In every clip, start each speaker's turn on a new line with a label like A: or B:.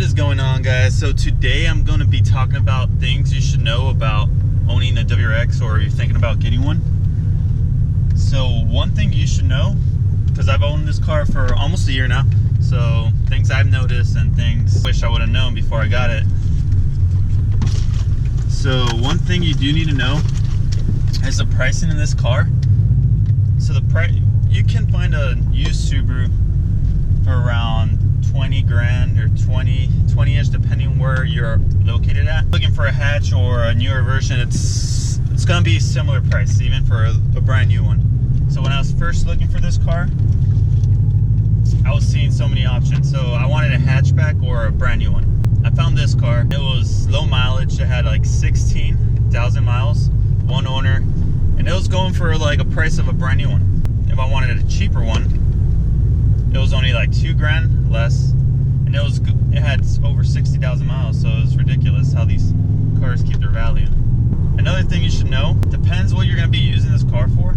A: What is going on, guys? So today I'm going to be talking about things you should know about owning a WRX, or if you're thinking about getting one. So one thing you should know, because I've owned this car for almost a year now, so things I've noticed and things I wish I would have known before I got it. So one thing you do need to know is the pricing in this car. So the price, you can find a used Subaru for around 20 grand or 20-ish, depending where you're located at. Looking for a hatch or a newer version, it's gonna be a similar price, even for a brand new one. So when I was first looking for this car, I was seeing so many options. So I wanted a hatchback or a brand new one. I found this car. It was low mileage. It had like 16,000 miles, one owner, and it was going for like a price of a brand new one. If I wanted a cheaper one, it was only like 2 grand less, and it had over 60,000 miles. So it was ridiculous how these cars keep their value. Another thing you should know, depends what you're going to be using this car for.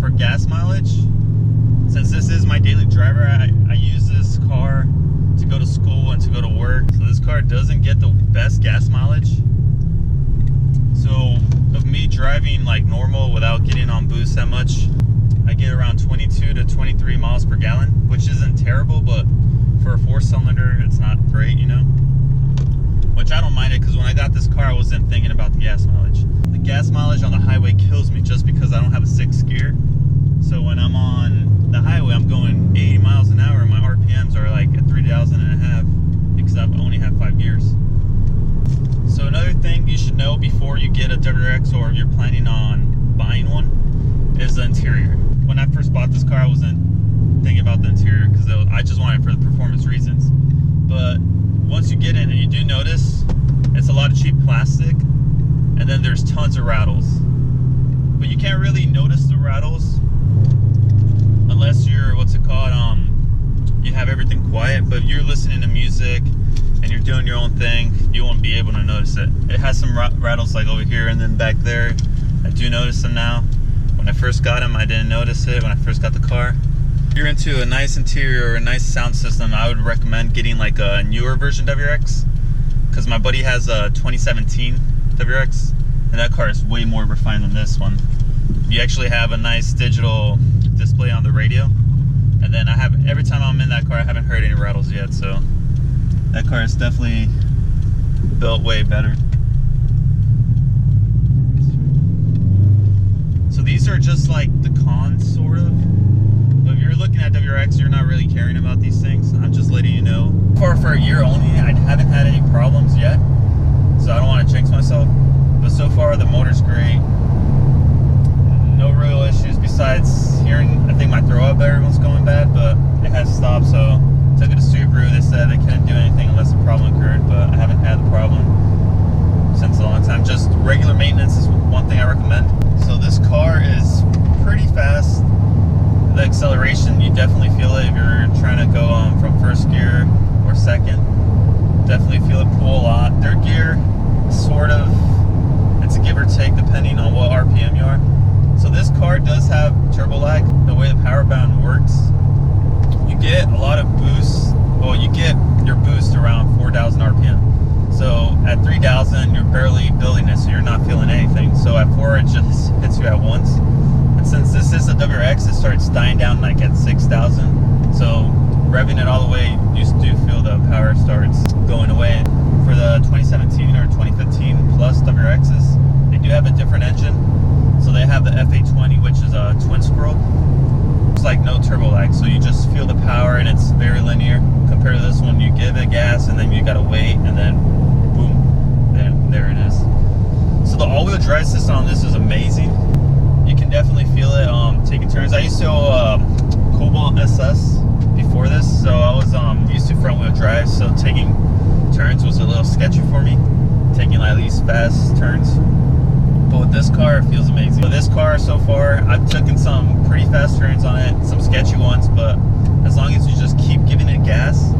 A: For gas mileage, since this is my daily driver, I use this car to go to school and to go to work. So this car doesn't get the best gas mileage. So of me driving like normal without getting on boost that much, I get around 22 to 23 miles per gallon, which isn't terrible, but for a 4-cylinder, it's not great, you know? Which I don't mind it, because when I got this car, I wasn't thinking about the gas mileage. The gas mileage on the highway kills me just because I don't have a 6th gear. So when I'm on the highway, I'm going 80 miles an hour, and my RPMs are like at 3,500 because I only have 5 gears. So another thing you should know before you get a WRX, or if you're planning on buying one, is the interior. When I first bought this car, I wasn't thinking about the interior because I just wanted it for the performance reasons. But once you get in, and you do notice, it's a lot of cheap plastic, and then there's tons of rattles. But you can't really notice the rattles unless you're, you have everything quiet. But if you're listening to music and you're doing your own thing, you won't be able to notice it. It has some rattles like over here and then back there. I do notice them now. When I first got them, I didn't notice it when I first got the car. If you're into a nice interior, a nice sound system, I would recommend getting like a newer version WRX, because my buddy has a 2017 WRX, and that car is way more refined than this one. You actually have a nice digital display on the radio, and then every time I'm in that car, I haven't heard any rattles yet, so that car is definitely built way better. So these are just like the cons, sort of. But if you're looking at WRX, you're not really caring about these things. I'm just letting you know. For a year only, I haven't had any problems yet, so I don't want to jinx myself. But so far, the motor's great. No real issues besides hearing, I think my throw up there was going bad, but it has stopped. So took it to Subaru. They said they couldn't do anything unless the problem occurred, but I haven't had the problem since a long time. Just regular maintenance is one thing I recommend. So this car is pretty fast. The acceleration, you definitely feel it if you're trying to go from 1st gear or 2nd. Definitely feel it pull a lot. 3rd gear, sort of, it's a give or take depending on what RPM you are. So this car does have turbo lag. The way the power band works, you get a lot of boost. Well, you get your boost around 4,000 RPM. So at 3,000, you're barely building it, so you're not feeling anything. So at 4, it just hits you at once. And since this is a WRX, it starts dying down like at 6,000. So revving it all the way, you do feel the power starts going away. For the 2017 or 2015 plus WRXs, they do have a different engine. So they have the FA20, which is a twin scroll. It's like no turbo lag, so you just feel the power, and it's very linear. Compared to this one, you give it gas, and then you gotta wait, and then boom, then there it is. So the all-wheel drive system on this is amazing. You can definitely feel it taking turns. I used to Cobalt SS before this, so I was used to front-wheel drive, so taking turns was a little sketchy for me, taking like these fast turns. But with this car, it feels amazing. With this car so far, I've taken some pretty fast turns on it, some sketchy ones, but as long as you just keep giving it gas,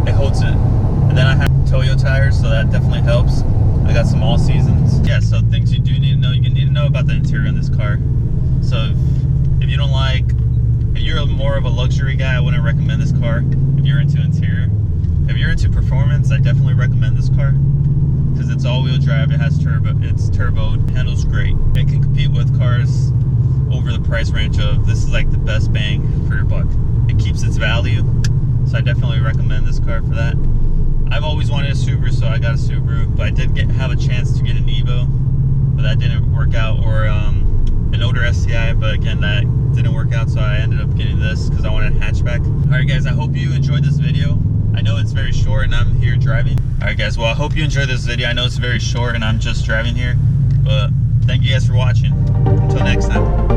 A: it holds it. And then I have Toyo tires, so that definitely helps. I got some all seasons. Yeah, so things you do need to know. You need to know about the interior in this car. So if you don't like, if you're more of a luxury guy, I wouldn't recommend this car. If you're into interior, if you're into performance, I definitely recommend this car because it's all-wheel drive. It has turbo. It's turboed. Handles great. It can compete with cars over the price range of this is like the best bang for your buck. It keeps its value, so I definitely recommend this car for that. I've always wanted a Subaru, so I got a Subaru, but I did have a chance to get an Evo, but that didn't work out, or an older STI, but again, that didn't work out, so I ended up getting this because I wanted a hatchback. Alright guys, I hope you enjoyed this video. I know it's very short and I'm here driving. Alright guys, well I hope you enjoyed this video. I know it's very short and I'm just driving here, but thank you guys for watching. Until next time.